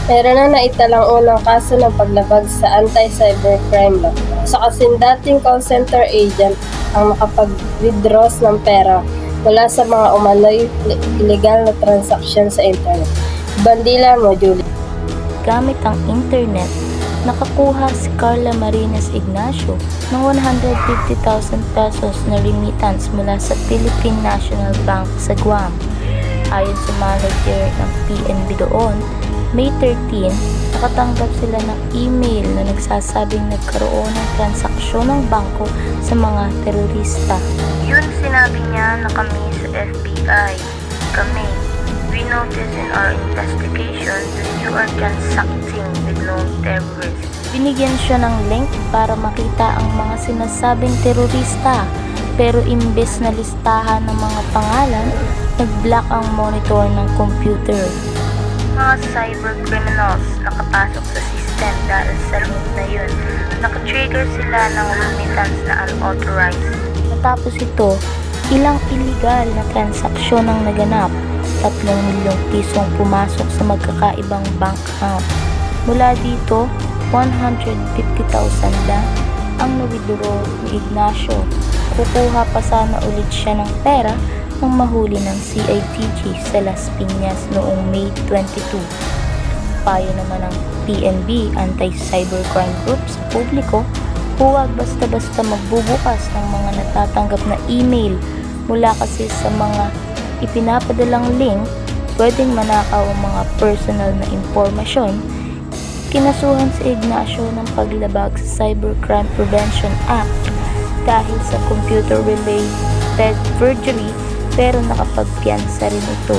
Meron na naitalang unang kaso ng paglabag sa anti-cybercrime law. Sa kasindating call center agent ang nakapag-withdraws ng pera mula sa mga umano'y illegal na transaksyon sa internet. Bandila mo, Julie. Gamit ang internet, nakakuha si Carla Marinas Ignacio ng 150,000 pesos na remittance mula sa Philippine National Bank sa Guam. Ayon sa manager ng PNB doon, May 13, nakatanggap sila ng email na nagsasabing nagkaroon ng transaksyon ng bangko sa mga terorista. Yun sinabi niya na kami sa FBI, we noticed in our investigation that you are transacting with known terrorists. Binigyan siya ng link para makita ang mga sinasabing terorista, pero imbes na listahan ng mga pangalan, nag-block ang monitor ng computer. Mga cybercriminals nakapasok sa system dahil sa link na yun, nakatrigger sila ng remittance na unauthorized. Matapos ito, ilang illegal na transaksyon ang naganap, 3 milyong pisong pumasok sa magkakaibang bank account. Mula dito, 150,000 lang ang na-withdraw ni Ignacio. Kukuha pa sana ulit siya ng pera nang mahuli ng CITG sa Las Piñas noong May 22. Payo naman ng PNB Anti-Cybercrime Group sa publiko, huwag basta-basta magbubukas ng mga natatanggap na email mula kasi sa mga ipinapadalang link, pwedeng manakaw ang mga personal na impormasyon. Kinasuhan si Ignacio ng paglabag sa Cybercrime Prevention Act dahil sa computer-related perjury, pero nakapagpiyansa rin ito.